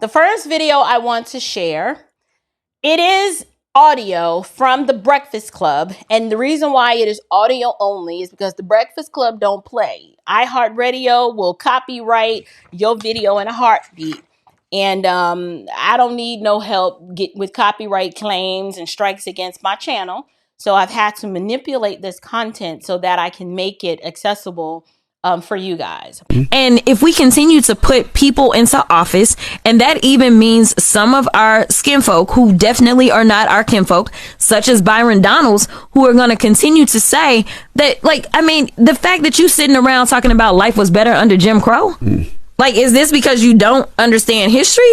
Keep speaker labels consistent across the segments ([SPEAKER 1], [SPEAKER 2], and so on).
[SPEAKER 1] The first video I want to share, it is audio from the Breakfast Club. And the reason why it is audio only is because the Breakfast Club don't play. iHeartRadio will copyright your video in a heartbeat. And I don't need no help with copyright claims and strikes against my channel. So I've had to manipulate this content so that I can make it accessible for you guys.
[SPEAKER 2] And if we continue to put people into office, and that even means some of our skinfolk who definitely are not our kinfolk, such as Byron Donalds, who are going to continue to say that, like, I mean, the fact that you sitting around talking about life was better under Jim Crow, like, is this because you don't understand history?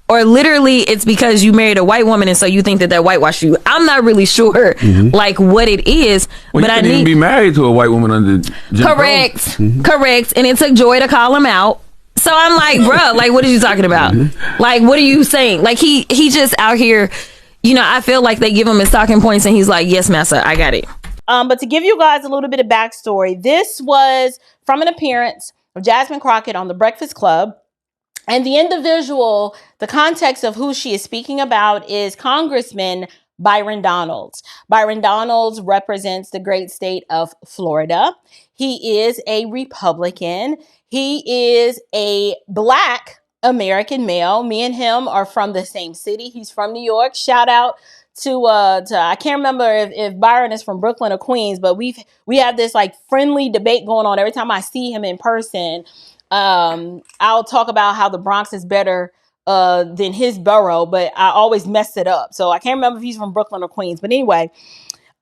[SPEAKER 2] Or literally it's because you married a white woman and so you think that whitewashed you? I'm not really sure like what it is.
[SPEAKER 3] Well, but I need to be married to a white woman under Jim
[SPEAKER 2] Correct. Correct. And it took Joy to call him out. So I'm like, bro, like, what are you talking about? Like, what are you saying? Like, he just out here, you know, I feel like they give him his talking points and he's like, yes, massa, I got it.
[SPEAKER 1] But to give you guys a little bit of backstory, this was from an appearance of Jasmine Crockett on the Breakfast Club. And the individual, the context of who she is speaking about is Congressman Byron Donalds. Byron Donalds represents the great state of Florida. He is a Republican. He is a Black American male. Me and him are from the same city. He's from New York. Shout out to I can't remember if Byron is from Brooklyn or Queens, but we have this like friendly debate going on every time I see him in person. I'll talk about how the Bronx is better than his borough, but I always mess it up. So I can't remember if he's from Brooklyn or Queens. But anyway,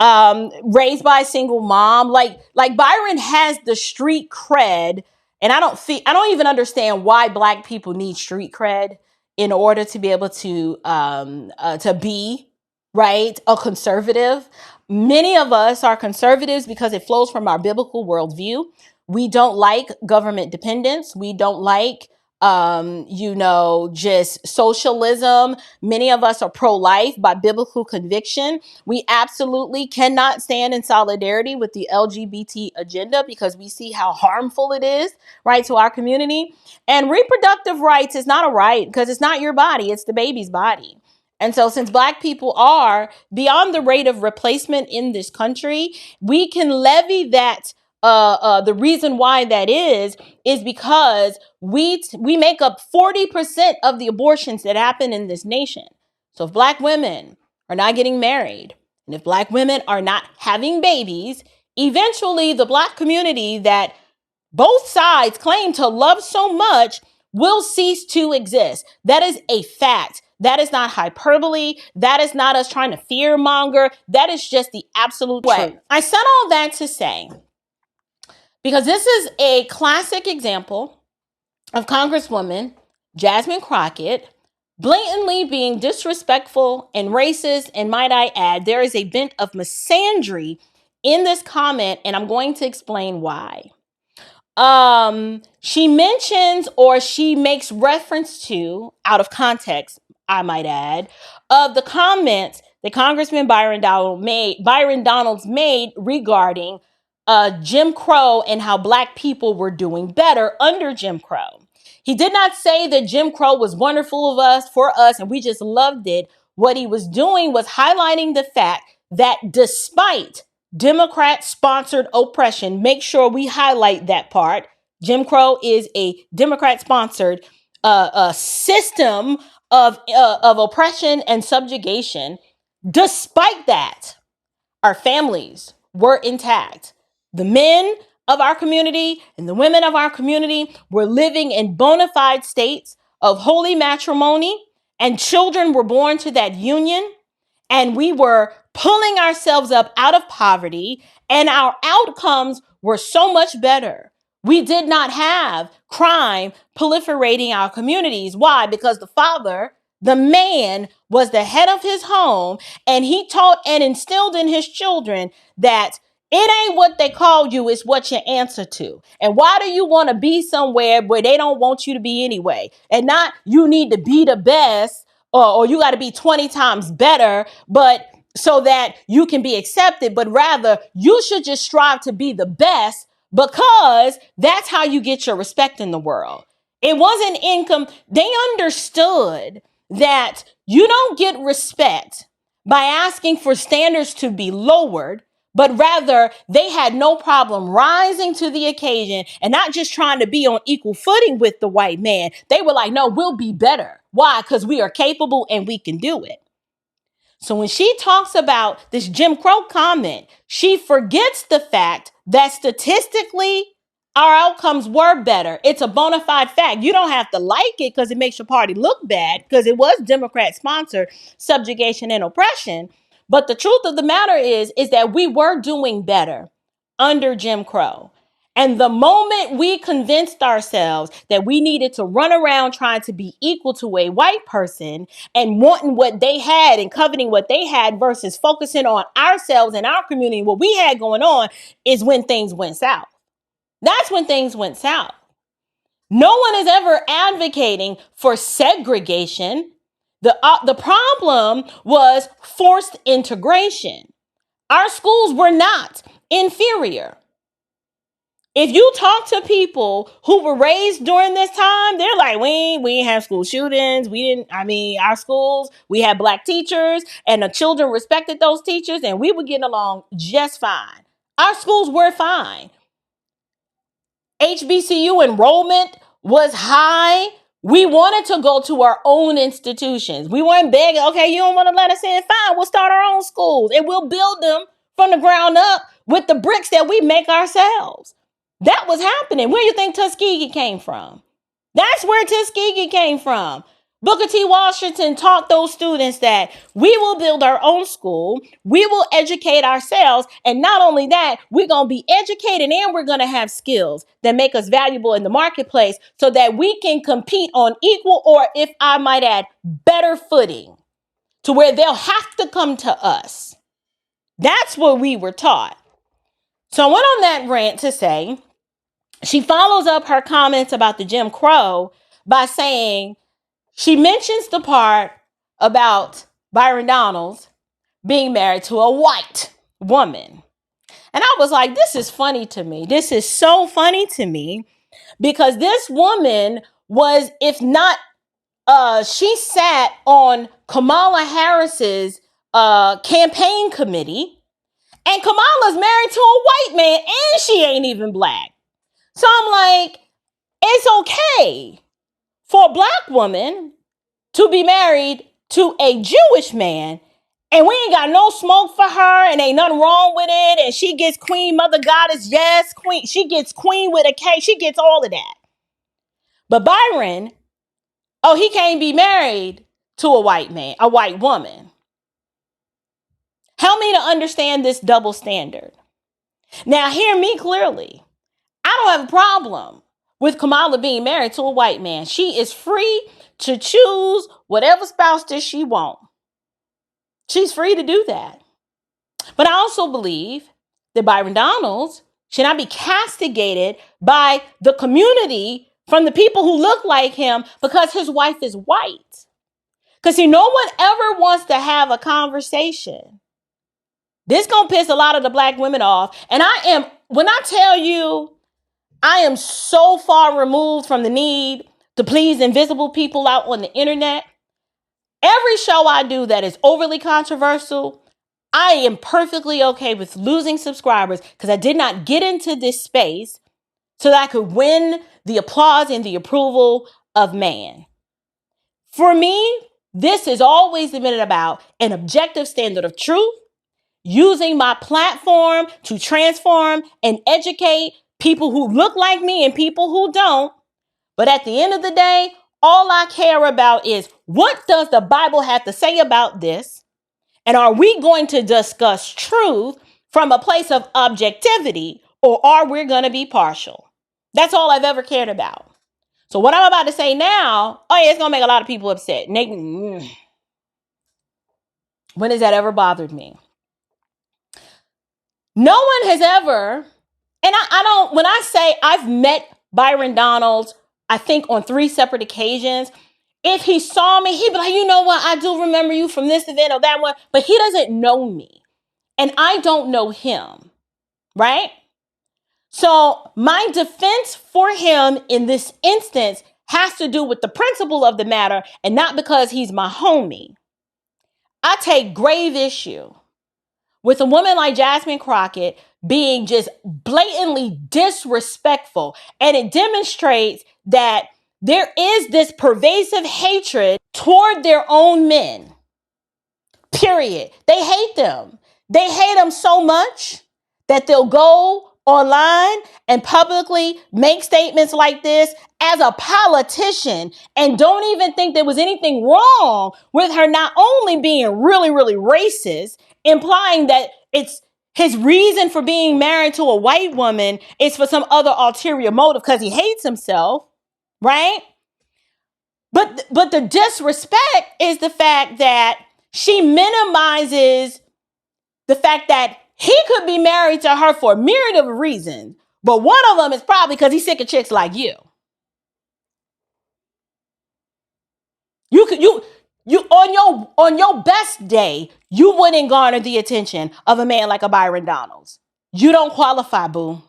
[SPEAKER 1] raised by a single mom, like Byron has the street cred, and I don't even understand why Black people need street cred in order to be able to be right a conservative. Many of us are conservatives because it flows from our biblical worldview. We don't like government dependence. We don't like, just socialism. Many of us are pro-life by biblical conviction. We absolutely cannot stand in solidarity with the LGBT agenda because we see how harmful it is, right, to our community. And reproductive rights is not a right because it's not your body. It's the baby's body. And so since Black people are beyond the rate of replacement in this country, we can levy that. The reason why that is because we make up 40% of the abortions that happen in this nation. So if Black women are not getting married, and if Black women are not having babies, eventually the Black community that both sides claim to love so much will cease to exist. That is a fact. That is not hyperbole. That is not us trying to fear monger. That is just the absolute truth. I said all that to say, because this is a classic example of Congresswoman Jasmine Crockett blatantly being disrespectful and racist. And might I add, there is a bent of misandry in this comment, and I'm going to explain why. She mentions, or she makes reference to, out of context, I might add, of the comments that Congressman Byron Donalds made regarding Jim Crow and how Black people were doing better under Jim Crow. He did not say that Jim Crow was wonderful for us and we just loved it. What he was doing was highlighting the fact that despite Democrat-sponsored oppression, make sure we highlight that part. Jim Crow is a Democrat-sponsored system of oppression and subjugation. Despite that, our families were intact. The men of our community and the women of our community were living in bona fide states of holy matrimony, and children were born to that union. And we were pulling ourselves up out of poverty, and our outcomes were so much better. We did not have crime proliferating our communities. Why? Because the father, the man, was the head of his home, and he taught and instilled in his children that it ain't what they call you, it's what you answer to. And why do you want to be somewhere where they don't want you to be anyway? And not you need to be the best or you got to be 20 times better, but so that you can be accepted. But rather, you should just strive to be the best because that's how you get your respect in the world. It wasn't income. They understood that you don't get respect by asking for standards to be lowered, but rather they had no problem rising to the occasion and not just trying to be on equal footing with the white man. They were like, no, we'll be better. Why? Because we are capable and we can do it. So when she talks about this Jim Crow comment, she forgets the fact that statistically our outcomes were better. It's a bona fide fact. You don't have to like it because it makes your party look bad because it was Democrat sponsored subjugation and oppression. But the truth of the matter is that we were doing better under Jim Crow. And the moment we convinced ourselves that we needed to run around trying to be equal to a white person and wanting what they had and coveting what they had versus focusing on ourselves and our community, what we had going on, is when things went south. That's when things went south. No one is ever advocating for segregation. The problem was forced integration. Our schools were not inferior. If you talk to people who were raised during this time, they're like, we didn't have school shootings. Our schools, we had black teachers and the children respected those teachers and we were getting along just fine. Our schools were fine. HBCU enrollment was high. We wanted to go to our own institutions. We weren't begging, okay, you don't want to let us in? Fine, we'll start our own schools and we'll build them from the ground up with the bricks that we make ourselves. That was happening. Where do you think Tuskegee came from? That's where Tuskegee came from. Booker T. Washington taught those students that we will build our own school, we will educate ourselves, and not only that, we're going to be educated and we're going to have skills that make us valuable in the marketplace so that we can compete on equal or, if I might add, better footing to where they'll have to come to us. That's what we were taught. So I went on that rant to say, she follows up her comments about the Jim Crow by saying, she mentions the part about Byron Donalds being married to a white woman. And I was like, this is funny to me. This is so funny to me because this woman was, if not, she sat on Kamala Harris's campaign committee, and Kamala's married to a white man and she ain't even black. So I'm like, it's okay for a black woman to be married to a Jewish man, and we ain't got no smoke for her, and ain't nothing wrong with it, and she gets queen, mother goddess, yes, queen. She gets queen with a K. She gets all of that. But Byron, he can't be married to a white man, a white woman. Help me to understand this double standard. Now, hear me clearly. I don't have a problem with Kamala being married to a white man. She is free to choose whatever spouse that she wants. She's free to do that. But I also believe that Byron Donalds should not be castigated by the community from the people who look like him because his wife is white. Because no one ever wants to have a conversation. This gonna piss a lot of the black women off. And when I tell you, I am so far removed from the need to please invisible people out on the internet. Every show I do that is overly controversial, I am perfectly okay with losing subscribers because I did not get into this space so that I could win the applause and the approval of man. For me, this has always been about an objective standard of truth, using my platform to transform and educate people who look like me and people who don't. But at the end of the day, all I care about is what does the Bible have to say about this? And are we going to discuss truth from a place of objectivity, or are we going to be partial? That's all I've ever cared about. So what I'm about to say now, it's going to make a lot of people upset. When has that ever bothered me? No one has ever, and I don't, when I say I've met Byron Donalds, I think on 3 separate occasions. If he saw me, he'd be like, you know what? I do remember you from this event or that one, but he doesn't know me and I don't know him, right? So my defense for him in this instance has to do with the principle of the matter and not because he's my homie. I take grave issue with a woman like Jasmine Crockett being just blatantly disrespectful. And it demonstrates that there is this pervasive hatred toward their own men. Period. They hate them. They hate them so much that they'll go online and publicly make statements like this as a politician and don't even think there was anything wrong with her not only being really, really racist, implying that it's his reason for being married to a white woman is for some other ulterior motive because he hates himself, right? But the disrespect is the fact that she minimizes the fact that he could be married to her for a myriad of reasons, but one of them is probably because he's sick of chicks like you. You on your best day, you wouldn't garner the attention of a man like a Byron Donalds. You don't qualify, boo.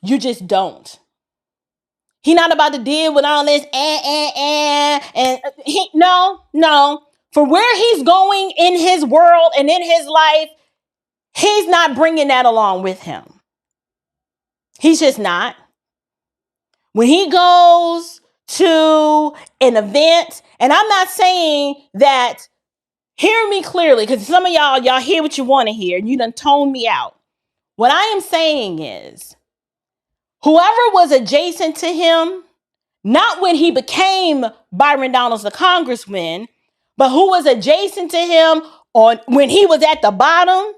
[SPEAKER 1] You just don't. He not about to deal with all this and no. For where he's going in his world and in his life, he's not bringing that along with him. He's just not. When he goes to an event, and I'm not saying that, hear me clearly, because some of y'all hear what you want to hear, and you done tone me out. What I am saying is, whoever was adjacent to him, not when he became Byron Donalds, the congressman, but who was adjacent to him when he was at the bottom,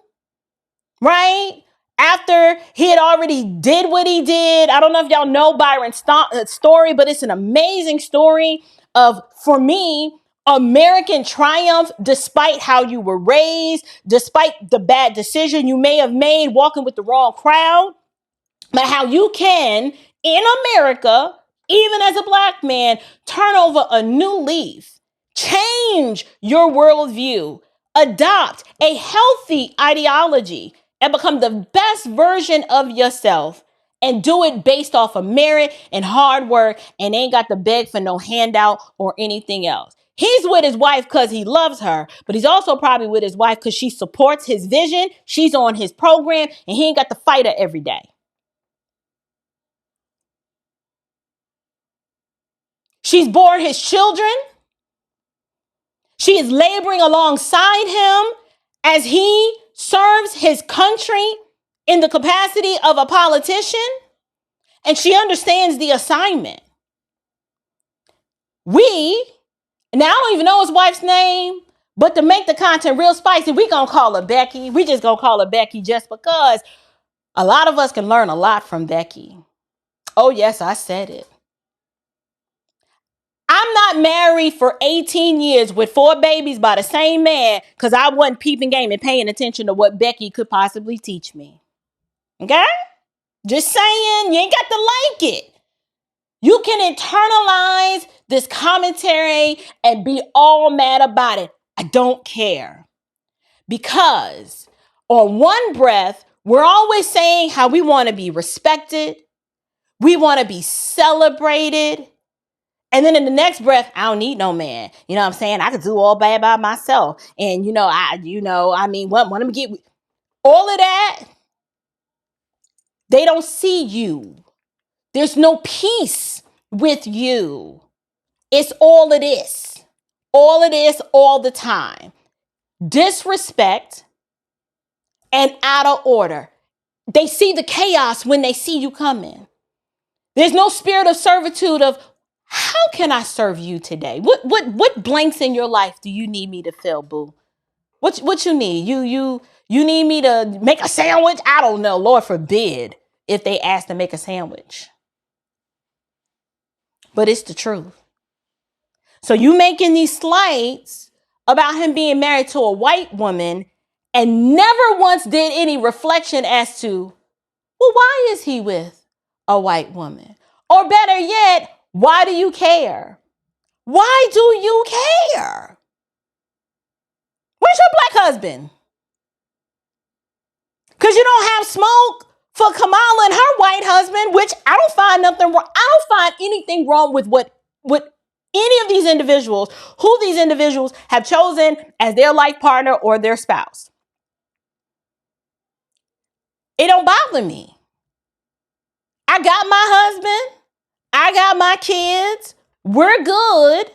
[SPEAKER 1] right? After he had already did what he did. I don't know if y'all know Byron's story, but it's an amazing story of, for me, American triumph despite how you were raised, despite the bad decision you may have made walking with the wrong crowd, but how you can, in America, even as a black man, turn over a new leaf, change your worldview, adopt a healthy ideology, and become the best version of yourself, and do it based off of merit and hard work, and ain't got to beg for no handout or anything else. He's with his wife because he loves her, but he's also probably with his wife because she supports his vision. She's on his program, and he ain't got to fight her every day. She's born his children. She is laboring alongside him as he serves his country in the capacity of a politician, and she understands the assignment. Now I don't even know his wife's name, but to make the content real spicy, we gonna call her Becky. We just gonna call her Becky just because a lot of us can learn a lot from Becky. Oh yes, I said it. I'm not married for 18 years with 4 babies by the same man because I wasn't peeping game and paying attention to what Becky could possibly teach me. Okay? Just saying, you ain't got to like it. You can internalize this commentary and be all mad about it. I don't care. Because on one breath, we're always saying how we want to be respected. We want to be celebrated. And then in the next breath, I don't need no man. You know what I'm saying? I could do all bad by myself. And, want to get all of that. They don't see you. There's no peace with you. It's all of this. All of this, all the time. Disrespect and out of order. They see the chaos when they see you coming. There's no spirit of servitude of, how can I serve you today? What blanks in your life do you need me to fill, boo? What you need? You need me to make a sandwich? I don't know. Lord forbid if they ask to make a sandwich. But it's the truth. So you making these slides about him being married to a white woman and never once did any reflection as to, well, why is he with a white woman? Or better yet, why do you care? Why do you care? Where's your black husband? Because you don't have smoke for Kamala and her white husband, which I don't find nothing wrong. I don't find anything wrong with what with any of these individuals, who these individuals have chosen as their life partner or their spouse. It don't bother me. I got my husband. I got my kids. We're good.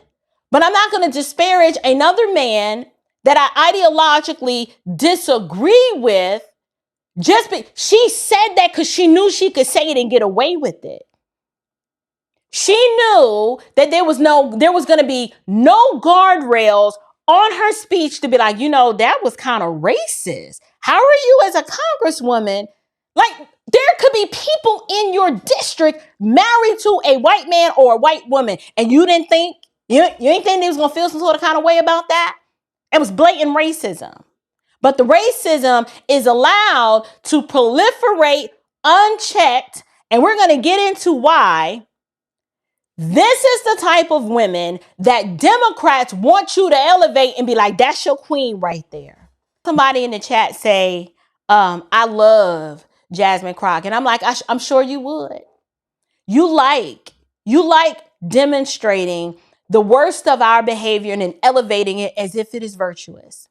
[SPEAKER 1] But I'm not going to disparage another man that I ideologically disagree with. She said that because she knew she could say it and get away with it. She knew that there was going to be no guardrails on her speech to be like, that was kind of racist. How are you as a congresswoman? Like, there could be people in your district married to a white man or a white woman, and you didn't think they was gonna feel some sort of kind of way about that? It was blatant racism. But the racism is allowed to proliferate unchecked, and we're gonna get into why. This is the type of women that Democrats want you to elevate and be like, that's your queen right there. Somebody in the chat say, I love Jasmine Crockett. And I'm like, I'm sure you would. You like demonstrating the worst of our behavior and then elevating it as if it is virtuous.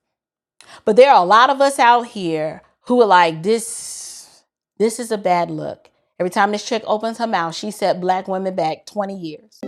[SPEAKER 1] But there are a lot of us out here who are like, this is a bad look. Every time this chick opens her mouth, she set black women back 20 years.